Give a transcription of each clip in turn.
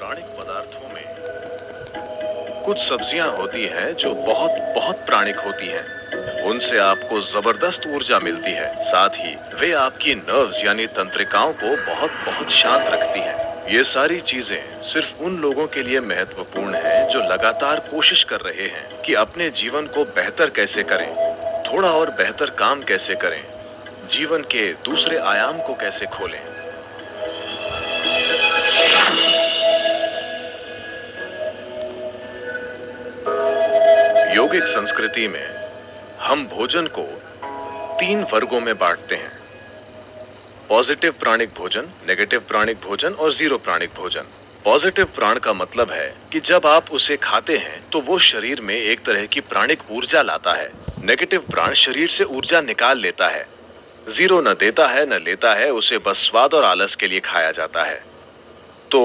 प्राणिक पदार्थों में कुछ सब्जियां होती हैं जो बहुत बहुत प्राणिक होती हैं। उनसे आपको जबरदस्त ऊर्जा मिलती है। साथ ही वे आपकी नर्व्स यानी तंत्रिकाओं को बहुत बहुत शांत रखती हैं। ये सारी चीजें सिर्फ उन लोगों के लिए महत्वपूर्ण हैं जो लगातार कोशिश कर रहे हैं कि अपने जीवन को बेहतर कैसे करें, थोड़ा और बेहतर काम कैसे करें, जीवन के दूसरे आयाम को कैसे खोलें। योगिक संस्कृति में हम भोजन को 3 वर्गों में बांटते हैं: पॉजिटिव प्राणिक भोजन, नेगेटिव प्राणिक भोजन और जीरो प्राणिक भोजन। पॉजिटिव प्राण का मतलब है कि जब आप उसे खाते हैं तो वो शरीर में एक तरह की प्राणिक ऊर्जा लाता है। नेगेटिव प्राण शरीर से ऊर्जा निकाल लेता है। जीरो न देता है न लेता है, उसे बस स्वाद और आलस के लिए खाया जाता है। तो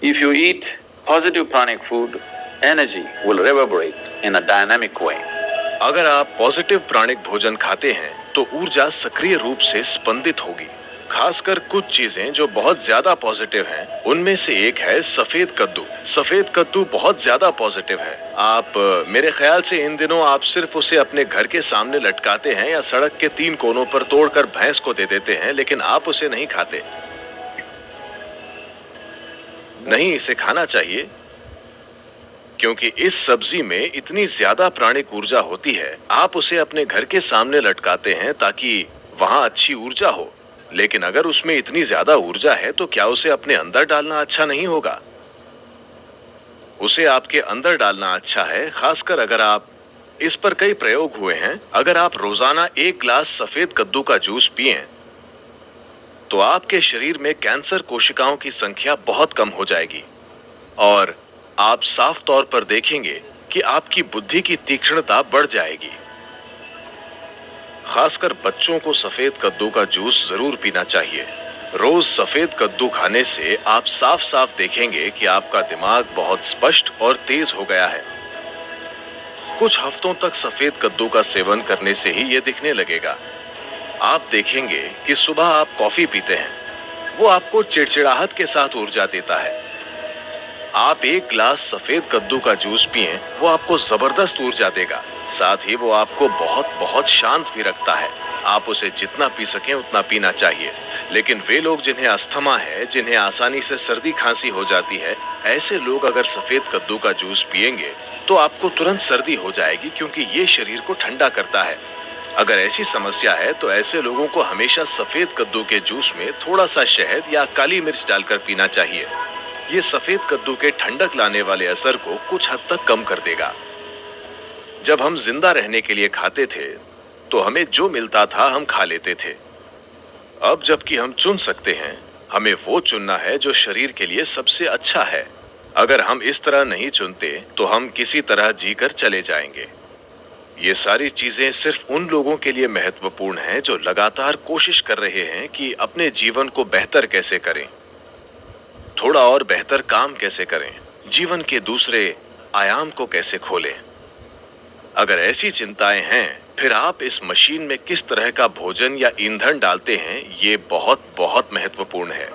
If you eat positive pranic food, energy will reverberate in a dynamic way. अगर आप पॉजिटिव प्राणिक भोजन खाते हैं तो ऊर्जा सक्रिय रूप से स्पंदित होगी। खासकर कुछ चीजें जो बहुत ज्यादा पॉजिटिव हैं, उनमें से एक है सफेद कद्दू। सफेद कद्दू बहुत ज्यादा पॉजिटिव है। आप मेरे ख्याल से इन दिनों आप सिर्फ उसे अपने घर के सामने लटकाते हैं या सड़क के 3 कोनों पर तोड़कर भैंस को दे देते हैं, लेकिन आप उसे नहीं खाते। नहीं, इसे खाना चाहिए क्योंकि इस सब्जी में इतनी ज्यादा प्राणिक ऊर्जा होती है। आप उसे अपने घर के सामने लटकाते हैं ताकि वहां अच्छी ऊर्जा हो, लेकिन अगर उसमें इतनी ज्यादा ऊर्जा है तो क्या उसे अपने अंदर डालना अच्छा नहीं होगा? उसे आपके अंदर डालना अच्छा है, खासकर अगर आप इस पर कई प्रयोग हुए हैं। अगर आप रोजाना 1 गिलास सफेद कद्दू का जूस पिएं तो आपके शरीर में कैंसर कोशिकाओं की संख्या बहुत कम हो जाएगी और आप साफ तौर पर देखेंगे कि आपकी बुद्धि की तीक्ष्णता बढ़ जाएगी। खासकर बच्चों को सफेद कद्दू का जूस जरूर पीना चाहिए। रोज सफेद कद्दू खाने से आप साफ साफ देखेंगे कि आपका दिमाग बहुत स्पष्ट और तेज हो गया है। कुछ हफ्तों तक सफेद कद्दू का सेवन करने से ही यह दिखने लगेगा। आप देखेंगे कि सुबह आप कॉफी पीते हैं, वो आपको चिड़चिड़ाहट के साथ ऊर्जा देता है। आप 1 गिलास सफेद कद्दू का जूस पिएं, वो आपको जबरदस्त ऊर्जा देगा। साथ ही वो आपको बहुत बहुत शांत भी रखता है। आप उसे जितना पी सकें उतना पीना चाहिए। लेकिन वे लोग जिन्हें अस्थमा है, जिन्हें आसानी से सर्दी खांसी हो जाती है, ऐसे लोग अगर सफेद कद्दू का जूस पिएंगे तो आपको तुरंत सर्दी हो जाएगी, क्योंकि ये शरीर को ठंडा करता है। अगर ऐसी समस्या है तो ऐसे लोगों को हमेशा सफेद कद्दू के जूस में थोड़ा सा शहद या काली मिर्च डालकर पीना चाहिए। ये सफेद कद्दू के ठंडक लाने वाले असर को कुछ हद तक कम कर देगा। जब हम जिंदा रहने के लिए खाते थे तो हमें जो मिलता था हम खा लेते थे। अब जबकि हम चुन सकते हैं, हमें वो चुनना है जो शरीर के लिए सबसे अच्छा है। अगर हम इस तरह नहीं चुनते तो हम किसी तरह जीकर चले जाएंगे। ये सारी चीजें सिर्फ उन लोगों के लिए महत्वपूर्ण हैं जो लगातार कोशिश कर रहे हैं कि अपने जीवन को बेहतर कैसे करें, थोड़ा और बेहतर काम कैसे करें, जीवन के दूसरे आयाम को कैसे खोलें। अगर ऐसी चिंताएं हैं, फिर आप इस मशीन में किस तरह का भोजन या ईंधन डालते हैं, ये बहुत बहुत महत्वपूर्ण है।